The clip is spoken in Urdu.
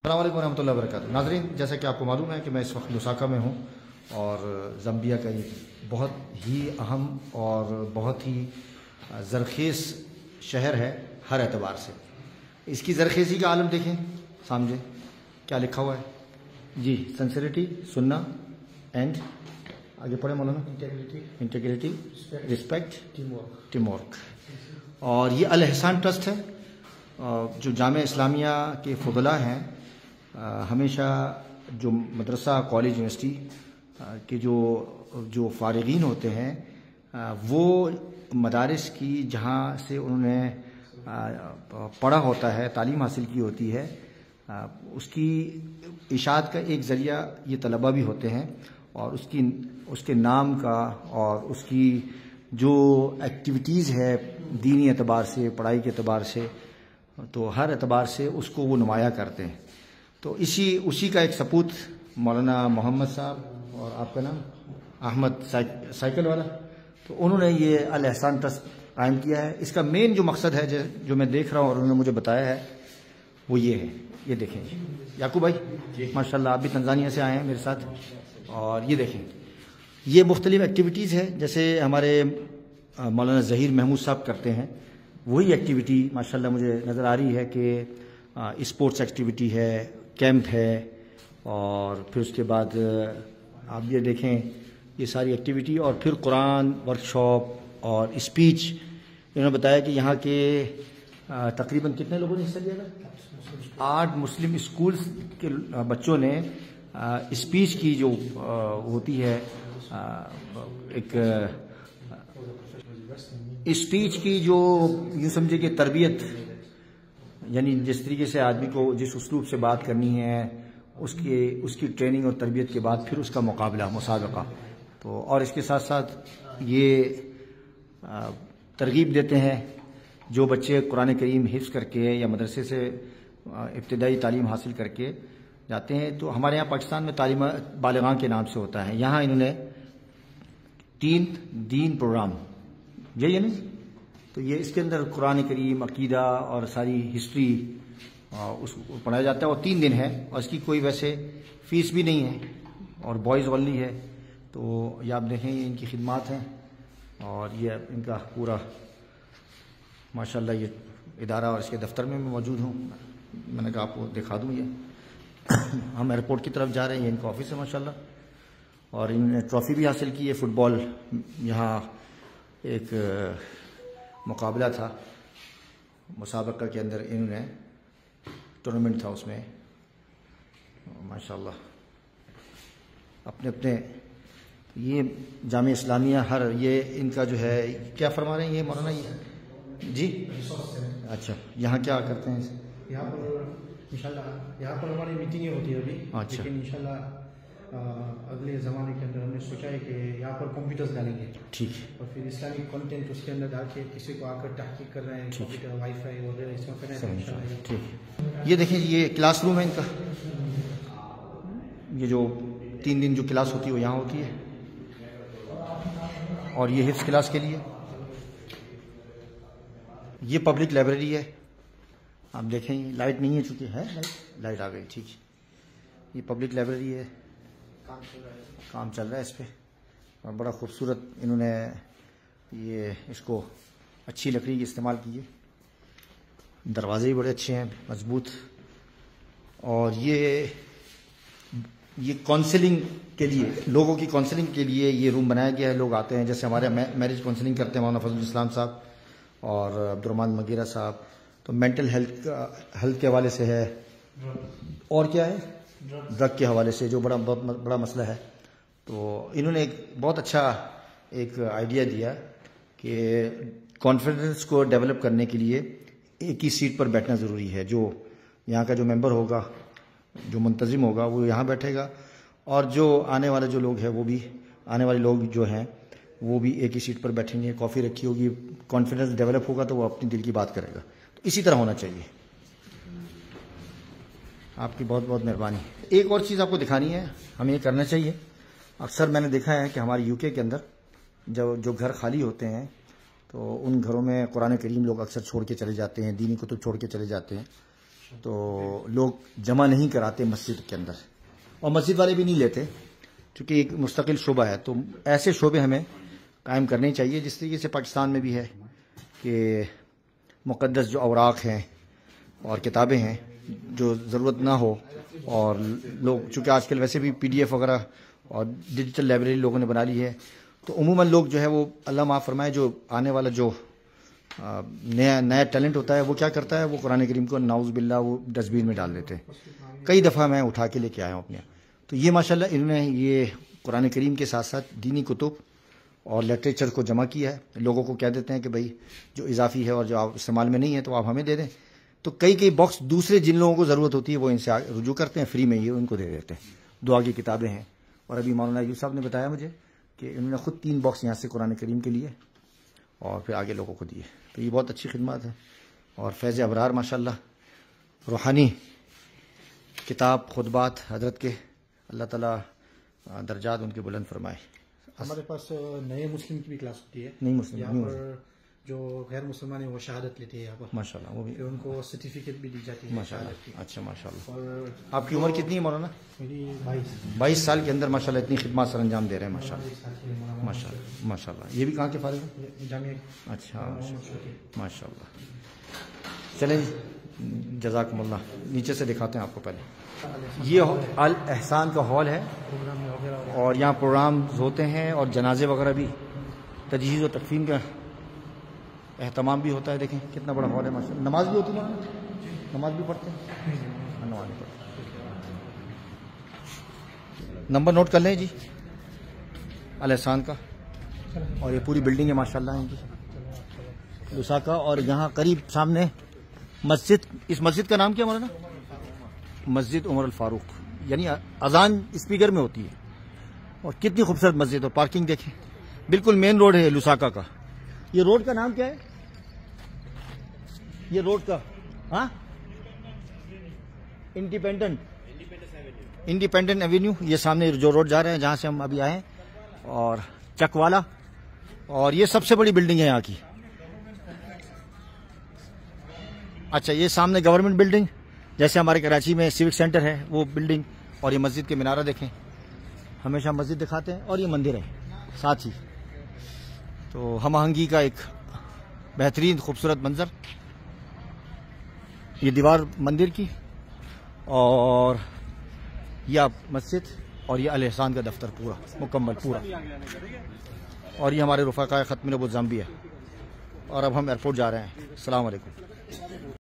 السلام علیکم ورحمۃ اللہ وبرکاتہ. ناظرین، جیسا کہ آپ کو معلوم ہے کہ میں اس وقت لوساکا میں ہوں اور زامبیا کا ایک بہت ہی اہم اور بہت ہی زرخیز شہر ہے ہر اعتبار سے. اس کی زرخیزی کا عالم دیکھیں سامنے کیا لکھا ہوا ہے جی. سنسیریٹی، سننا اینڈ آگے پڑھیں مولانا. Integrity, respect, team work. اور یہ الحسان ٹرسٹ ہے جو جامعہ اسلامیہ کے فضلاء ہیں. ہمیشہ جو مدرسہ، کالج، یونیورسٹی کے جو فارغین ہوتے ہیں وہ مدارس کی جہاں سے انہوں نے پڑھا ہوتا ہے، تعلیم حاصل کی ہوتی ہے، اس کی اشاعت کا ایک ذریعہ یہ طلباء بھی ہوتے ہیں. اور اس کے نام کا اور اس کی جو ایکٹیویٹیز ہے دینی اعتبار سے، پڑھائی کے اعتبار سے، تو ہر اعتبار سے اس کو وہ نمایاں کرتے ہیں. تو اسی کا ایک سپوت مولانا محمد صاحب اور آپ کا نام احمد سائیکل والا، تو انہوں نے یہ الحسان ٹرسٹ قائم کیا ہے. اس کا مین جو مقصد ہے جو میں دیکھ رہا ہوں اور انہوں نے مجھے بتایا ہے وہ یہ ہے. یہ دیکھیں جی یعقوب بھائی، ماشاءاللہ آپ بھی تنزانیہ سے آئے ہیں میرے ساتھ. اور یہ دیکھیں، یہ مختلف ایکٹیویٹیز ہے جیسے ہمارے مولانا ظہیر محمود صاحب کرتے ہیں. وہی ایکٹیویٹی ماشاءاللہ مجھے نظر آ رہی ہے کہ اسپورٹس ایکٹیویٹی ہے، کیمپ ہے، اور پھر اس کے بعد آپ یہ دیکھیں یہ ساری ایکٹیویٹی، اور پھر قرآن ورکشاپ اور اسپیچ. انہوں نے بتایا کہ یہاں کے تقریباً کتنے لوگوں نے حصہ لیا تھا؟ 8 مسلم اسکولز کے بچوں نے اسپیچ کی جو ہوتی ہے ایک اسپیچ کی جو یوں سمجھے کہ تربیت، یعنی جس طریقے سے آدمی کو جس اسلوب سے بات کرنی ہے اس کی ٹریننگ اور تربیت کے بعد پھر اس کا مقابلہ، مسابقہ. تو اور اس کے ساتھ ساتھ یہ ترغیب دیتے ہیں جو بچے قرآن کریم حفظ کر کے یا مدرسے سے ابتدائی تعلیم حاصل کر کے جاتے ہیں. تو ہمارے یہاں پاکستان میں تعلیم بالغان کے نام سے ہوتا ہے. یہاں انہوں نے 3 دین پروگرام، یہی ہے نا. تو یہ اس کے اندر قرآن کریم، عقیدہ اور ساری ہسٹری اس کو پڑھایا جاتا ہے، اور 3 دن ہے، اور اس کی کوئی ویسے فیس بھی نہیں ہے، اور بوائز اونلی ہے. تو یہ آپ دیکھیں یہ ان کی خدمات ہیں، اور یہ ان کا پورا ماشاءاللہ یہ ادارہ، اور اس کے دفتر میں موجود ہوں. میں نے کہا آپ کو دکھا دوں. یہ ہم ایئرپورٹ کی طرف جا رہے ہیں، یہ ان کا آفس ہے ماشاءاللہ. اور انہوں نے ٹرافی بھی حاصل کی ہے. فٹ بال یہاں ایک مقابلہ تھا، مسابقہ کے اندر انہوں نے ٹورنامنٹ تھا، اس میں ماشاءاللہ اپنے یہ جامعہ اسلامیہ یہ ان کا جو ہے کیا فرما رہے ہیں یہ مولانا یہ جی. اچھا یہاں کیا کرتے ہیں؟ یہاں پر انشاءاللہ یہاں پر ہماری میٹنگیں ہوتی ہے ابھی. اچھا. لیکن انشاءاللہ اگلے زمانے کے اندر ہم نے سوچا ہے کہ یہاں پر کمپیوٹرز ڈالیں گے. ٹھیک. اور پھر اسلامک کنٹینٹ اس کے اندر ڈال کے کسی کو آ کر تحقیق کر رہے ہیں، کمپیوٹر، وائی فائی وغیرہ اس میں کریں. ٹھیک. یہ دیکھیں یہ کلاس روم ہے ان کا. یہ جو 3 دن جو کلاس ہوتی ہے وہ یہاں ہوتی ہے، اور یہ حفظ کلاس کے لیے. یہ پبلک لائبریری ہے. آپ دیکھیں لائٹ نہیں ہے، چونکہ ہے لائٹ آ گئی. ٹھیک. یہ پبلک لائبریری ہے، کام چل رہا ہے اس پہ، اور بڑا خوبصورت انہوں نے یہ اس کو اچھی لکڑی استعمال کی ہے. دروازے بھی بڑے اچھے ہیں، مضبوط. اور یہ کونسلنگ کے لیے، لوگوں کی کونسلنگ کے لیے یہ روم بنایا گیا ہے. لوگ آتے ہیں، جیسے ہمارے میرج کونسلنگ کرتے ہیں مولانا فضل الاسلام صاحب اور عبدالرحمن مغیرہ صاحب. تو مینٹل ہیلتھ کے حوالے سے ہے، اور کیا ہے ڈرگ کے حوالے سے جو بڑا مسئلہ ہے. تو انہوں نے ایک بہت اچھا ایک آئیڈیا دیا کہ کانفیڈنس کو ڈیولپ کرنے کے لیے ایک ہی سیٹ پر بیٹھنا ضروری ہے. جو یہاں کا جو ممبر ہوگا، جو منتظم ہوگا، وہ یہاں بیٹھے گا، اور جو آنے والے جو لوگ ہیں وہ بھی، آنے والے لوگ جو ہیں وہ بھی ایک ہی سیٹ پر بیٹھیں گے. کافی رکھی ہوگی، کانفیڈنس ڈیولپ ہوگا تو وہ اپنی دل کی بات کرے گا. تو اسی طرح ہونا چاہیے. آپ کی بہت بہت مہربانی. ایک اور چیز آپ کو دکھانی ہے، ہمیں یہ کرنا چاہیے. اکثر میں نے دیکھا ہے کہ ہمارے یو کے اندر جو گھر خالی ہوتے ہیں تو ان گھروں میں قرآن کریم لوگ اکثر چھوڑ کے چلے جاتے ہیں، دینی کتب چھوڑ کے چلے جاتے ہیں. تو لوگ جمع نہیں کراتے مسجد کے اندر، اور مسجد والے بھی نہیں لیتے، چونکہ ایک مستقل شعبہ ہے. تو ایسے شعبے ہمیں قائم کرنے چاہیے، جس طریقے سے پاکستان میں بھی ہے کہ مقدس جو اوراق ہیں اور کتابیں ہیں جو ضرورت نہ ہو، اور لوگ چونکہ آج کل ویسے بھی PDF وغیرہ اور ڈیجیٹل لائبریری لوگوں نے بنا لی ہے، تو عموماً لوگ جو ہے وہ اللہ معاف فرمائے جو آنے والا جو نیا ٹیلنٹ ہوتا ہے وہ کیا کرتا ہے، وہ قرآن کریم کو نعوذ باللہ وہ ڈسٹ بین میں ڈال دیتے ہیں. کئی دفعہ میں اٹھا کے لے کے آیا ہوں اپنے. تو یہ ماشاءاللہ انہوں نے یہ قرآن کریم کے ساتھ ساتھ دینی کتب اور لٹریچر کو جمع کیا ہے. لوگوں کو کہہ دیتے ہیں کہ بھائی جو اضافی ہے اور جو آپ استعمال میں نہیں ہے تو آپ ہمیں دے دیں. تو کئی باکس دوسرے جن لوگوں کو ضرورت ہوتی ہے وہ ان سے رجوع کرتے ہیں، فری میں یہ ان کو دے دیتے ہیں. دعا کی کتابیں ہیں، اور ابھی مولانا ایوب صاحب نے بتایا مجھے کہ انہوں نے خود 3 باکس یہاں سے قرآن کریم کے لیے اور پھر آگے لوگوں کو دیے. تو یہ بہت اچھی خدمات ہے. اور فیض ابرار ماشاءاللہ روحانی کتاب خطبات حضرت کے، اللہ تعالیٰ درجات ان کے بلند فرمائے. ہمارے پاس نئے مسلم کی بھی کلاس ہوتی ہے. نہیں مسلم یہاں پر جو غیر مسلمان ہیں وہ شہادت لیتے ہیں یہاں پر ماشاءاللہ، وہ بھی پھر ان کو سرٹیفکیٹ بھی دی جاتی ہے ماشاءاللہ. اچھا ماشاءاللہ. اور آپ کی عمر کتنی ہے مولانا؟ میری 22 22 سال کے اندر ماشاءاللہ اتنی خدمات سر انجام دے رہے ہیں ماشاءاللہ ماشاءاللہ ماشاءاللہ. یہ بھی کہاں کے فارغ ہیں؟ جامعہ اچھا ماشاءاللہ. چلیں جزاکم اللہ. نیچے سے دکھاتے ہیں آپ کو. پہلے یہ الاحسان کا ہال ہے، اور یہاں پروگرامز ہوتے ہیں اور جنازے وغیرہ بھی، تجہیز و تکفین کا اہتمام بھی ہوتا ہے. دیکھیں کتنا بڑا ہال ہے ماشاءاللہ. نماز بھی ہوتی ہے، نماز بھی پڑھتے ہیں، نماز بھی پڑھتے ہیں. نمبر نوٹ کر لیں جی الاحسان کا. اور یہ پوری بلڈنگ ہے ماشاءاللہ ان کی لساکا. اور یہاں قریب سامنے مسجد، اس مسجد کا نام کیا مولانا؟ مسجد عمر الفاروق، یعنی اذان اسپیکر میں ہوتی ہے. اور کتنی خوبصورت مسجد، اور پارکنگ دیکھیں، بالکل مین روڈ ہے لساکا کا. یہ روڈ کا نام کیا ہے؟ یہ روڈ کا انڈیپینڈنٹ ایونیو. یہ سامنے جو روڈ جا رہے ہیں جہاں سے ہم ابھی آئے، اور چک والا. اور یہ سب سے بڑی بلڈنگ ہے یہاں کی. اچھا یہ سامنے گورنمنٹ بلڈنگ، جیسے ہمارے کراچی میں سیوک سینٹر ہے وہ بلڈنگ. اور یہ مسجد کے مینارہ دیکھیں، ہمیشہ مسجد دکھاتے ہیں. اور یہ مندر ہے ساتھ ہی. تو ہم آہنگی کا ایک بہترین خوبصورت منظر. یہ دیوار مندر کی، اور یہ مسجد، اور یہ الاحسان کا دفتر پورا مکمل پورا. اور یہ ہمارے رفقائے ختم نبوت زامبیا. اور اب ہم ایئرپورٹ جا رہے ہیں. السلام علیکم.